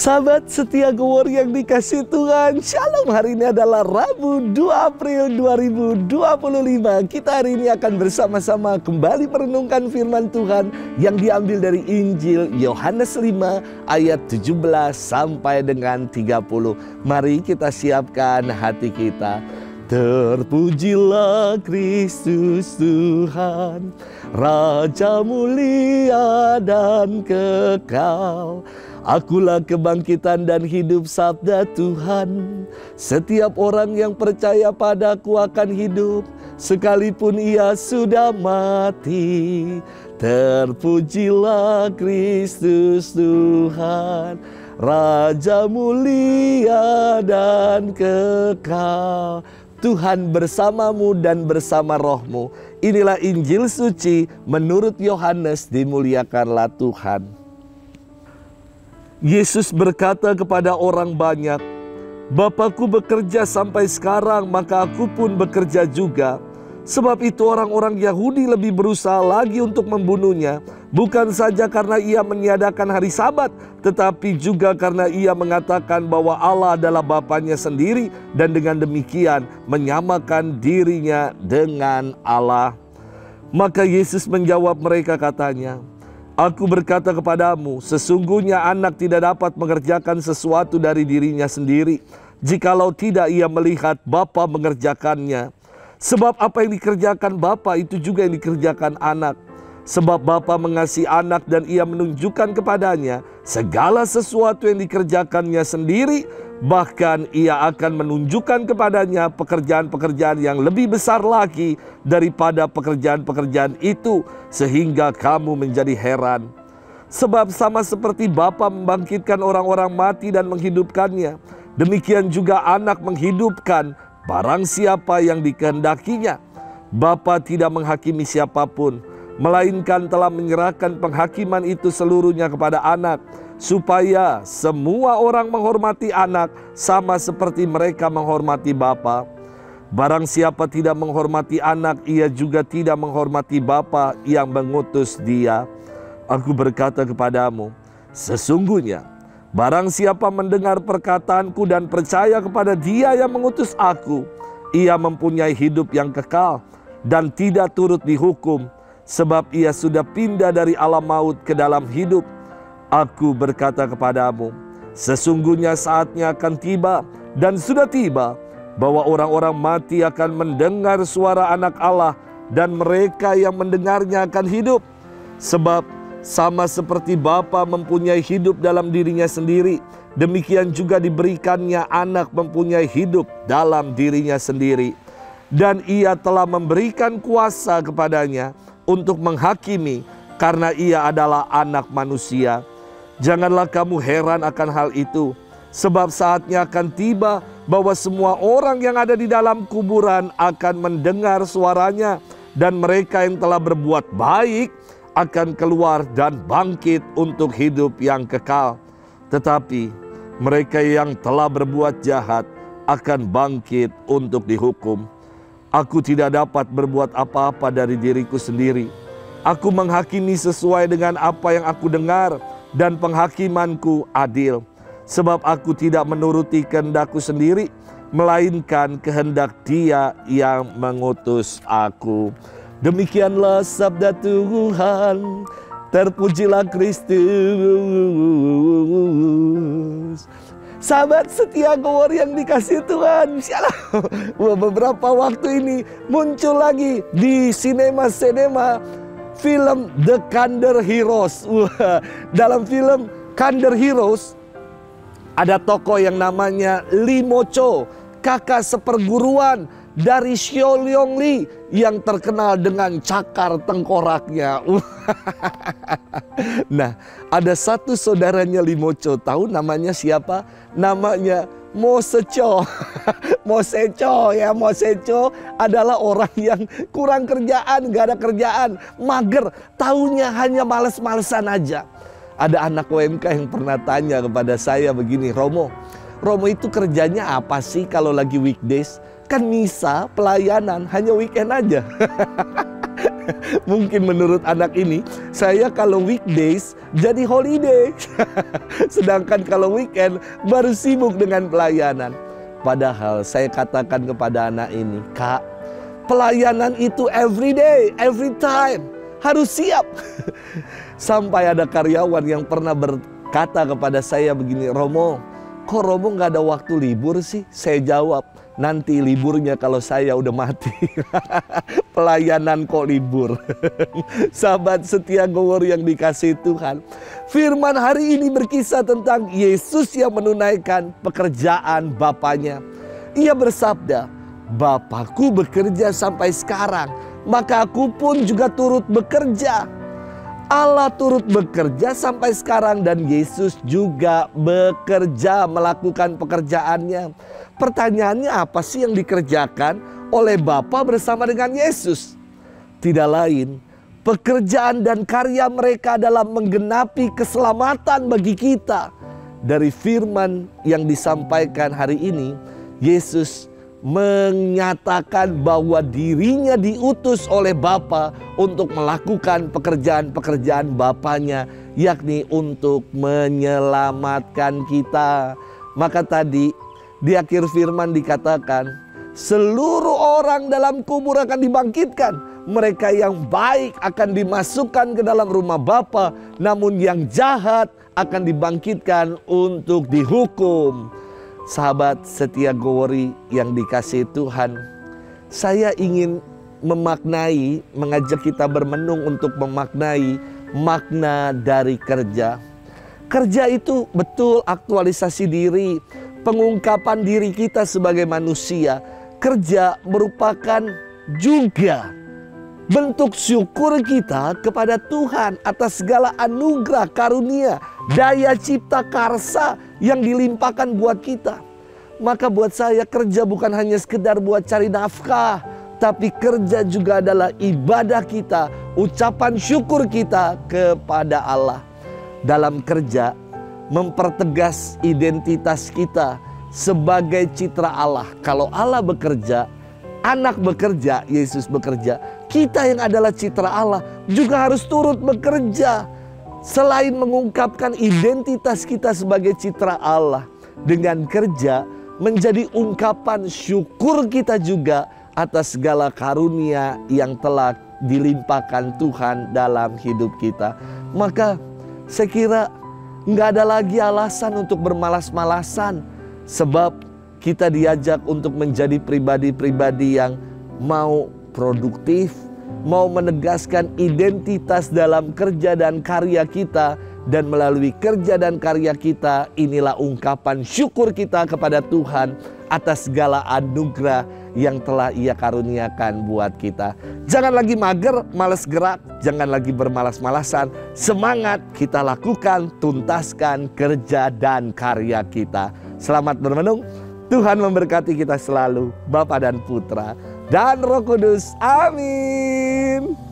Sahabat setia Gowor yang dikasih Tuhan, Shalom. Hari ini adalah Rabu 2 April 2025. Kita hari ini akan bersama-sama kembali merenungkan firman Tuhan yang diambil dari Injil Yohanes 5 ayat 17 sampai dengan 30. Mari kita siapkan hati kita. Terpujilah Kristus Tuhan, Raja mulia dan kekal. Akulah kebangkitan dan hidup, sabda Tuhan. Setiap orang yang percaya padaku akan hidup, sekalipun ia sudah mati. Terpujilah Kristus Tuhan, Raja mulia dan kekal. Tuhan bersamamu dan bersama rohmu. Inilah Injil suci menurut Yohanes, dimuliakanlah Tuhan. Yesus berkata kepada orang banyak, "Bapakku bekerja sampai sekarang, maka aku pun bekerja juga." Sebab itu orang-orang Yahudi lebih berusaha lagi untuk membunuhnya, bukan saja karena ia meniadakan hari Sabat, tetapi juga karena ia mengatakan bahwa Allah adalah Bapanya sendiri dan dengan demikian menyamakan dirinya dengan Allah. Maka Yesus menjawab mereka katanya, "Aku berkata kepadamu, sesungguhnya anak tidak dapat mengerjakan sesuatu dari dirinya sendiri, jikalau tidak ia melihat Bapa mengerjakannya. Sebab apa yang dikerjakan Bapa itu juga yang dikerjakan anak. Sebab Bapa mengasihi anak dan ia menunjukkan kepadanya segala sesuatu yang dikerjakannya sendiri. Bahkan ia akan menunjukkan kepadanya pekerjaan-pekerjaan yang lebih besar lagi daripada pekerjaan-pekerjaan itu, sehingga kamu menjadi heran. Sebab sama seperti Bapa membangkitkan orang-orang mati dan menghidupkannya, demikian juga anak menghidupkan barang siapa yang dikehendakinya. Bapa tidak menghakimi siapapun, melainkan telah menyerahkan penghakiman itu seluruhnya kepada anak, supaya semua orang menghormati anak sama seperti mereka menghormati Bapa. Barang siapa tidak menghormati anak, ia juga tidak menghormati Bapa yang mengutus dia. Aku berkata kepadamu, sesungguhnya barang siapa mendengar perkataanku dan percaya kepada Dia yang mengutus aku, ia mempunyai hidup yang kekal dan tidak turut dihukum, sebab ia sudah pindah dari alam maut ke dalam hidup. Aku berkata kepadamu, sesungguhnya saatnya akan tiba dan sudah tiba, bahwa orang-orang mati akan mendengar suara Anak Allah, dan mereka yang mendengarnya akan hidup. Sebab sama seperti Bapa mempunyai hidup dalam dirinya sendiri, demikian juga diberikannya anak mempunyai hidup dalam dirinya sendiri. Dan ia telah memberikan kuasa kepadanya untuk menghakimi, karena ia adalah anak manusia. Janganlah kamu heran akan hal itu, sebab saatnya akan tiba bahwa semua orang yang ada di dalam kuburan akan mendengar suaranya, dan mereka yang telah berbuat baik akan keluar dan bangkit untuk hidup yang kekal. Tetapi mereka yang telah berbuat jahat akan bangkit untuk dihukum. Aku tidak dapat berbuat apa-apa dari diriku sendiri. Aku menghakimi sesuai dengan apa yang aku dengar, dan penghakimanku adil. Sebab aku tidak menuruti kehendakku sendiri, melainkan kehendak Dia yang mengutus aku." Demikianlah sabda Tuhan. Terpujilah Kristus. Sahabat setia Gowor yang dikasih Tuhan, Shalom. Beberapa waktu ini muncul lagi di sinema film The Kandar Heroes. Dalam film Kandar Heroes ada tokoh yang namanya Lee Mo-cho, kakak seperguruan dari Xiao Liong-li yang terkenal dengan cakar tengkoraknya. Nah, ada satu saudaranya Lee Mo-cho, tahu namanya siapa? Namanya Mo Se-cho. Mo Se-cho ya, Mo Se-cho adalah orang yang kurang kerjaan, gak ada kerjaan, mager, taunya hanya males-malesan aja. Ada anak UMK yang pernah tanya kepada saya begini, Romo itu kerjanya apa sih kalau lagi weekdays? Kan misa, pelayanan, hanya weekend aja. Mungkin menurut anak ini, saya kalau weekdays jadi holiday. Sedangkan kalau weekend baru sibuk dengan pelayanan. Padahal saya katakan kepada anak ini, Kak, pelayanan itu every day, every time. Harus siap. Sampai ada karyawan yang pernah berkata kepada saya begini, Romo, kok Romo gak ada waktu libur sih? Saya jawab, nanti liburnya kalau saya udah mati. Pelayanan kok libur. Sahabat setia Gowor yang dikasihi Tuhan, firman hari ini berkisah tentang Yesus yang menunaikan pekerjaan Bapaknya. Ia bersabda, Bapakku bekerja sampai sekarang, maka aku pun juga turut bekerja. Allah turut bekerja sampai sekarang dan Yesus juga bekerja melakukan pekerjaannya. Pertanyaannya, apa sih yang dikerjakan oleh Bapa bersama dengan Yesus? Tidak lain, pekerjaan dan karya mereka dalam menggenapi keselamatan bagi kita. Dari firman yang disampaikan hari ini, Yesus menyatakan bahwa dirinya diutus oleh Bapa untuk melakukan pekerjaan-pekerjaan Bapaknya, yakni untuk menyelamatkan kita. Maka tadi di akhir firman dikatakan, seluruh orang dalam kubur akan dibangkitkan. Mereka yang baik akan dimasukkan ke dalam rumah Bapa, namun yang jahat akan dibangkitkan untuk dihukum. Sahabat setia Gowori yang dikasihi Tuhan, saya ingin mengajak kita bermenung untuk memaknai makna dari kerja. Kerja itu betul aktualisasi diri, pengungkapan diri kita sebagai manusia. Kerja merupakan juga bentuk syukur kita kepada Tuhan atas segala anugerah, karunia, daya cipta karsa yang dilimpahkan buat kita. Maka buat saya kerja bukan hanya sekedar buat cari nafkah, tapi kerja juga adalah ibadah kita, ucapan syukur kita kepada Allah. Dalam kerja mempertegas identitas kita sebagai citra Allah. Kalau Allah bekerja, anak bekerja, Yesus bekerja, kita yang adalah citra Allah juga harus turut bekerja. Selain mengungkapkan identitas kita sebagai citra Allah, dengan kerja menjadi ungkapan syukur kita juga atas segala karunia yang telah dilimpahkan Tuhan dalam hidup kita. Maka saya kira nggak ada lagi alasan untuk bermalas-malasan, sebab kita diajak untuk menjadi pribadi-pribadi yang mau produktif, mau menegaskan identitas dalam kerja dan karya kita. Dan melalui kerja dan karya kita, inilah ungkapan syukur kita kepada Tuhan atas segala anugerah yang telah Ia karuniakan buat kita. Jangan lagi mager, malas gerak, jangan lagi bermalas-malasan. Semangat, kita lakukan, tuntaskan kerja dan karya kita. Selamat bermenung. Tuhan memberkati kita selalu, Bapa dan Putra dan Roh Kudus. Amin.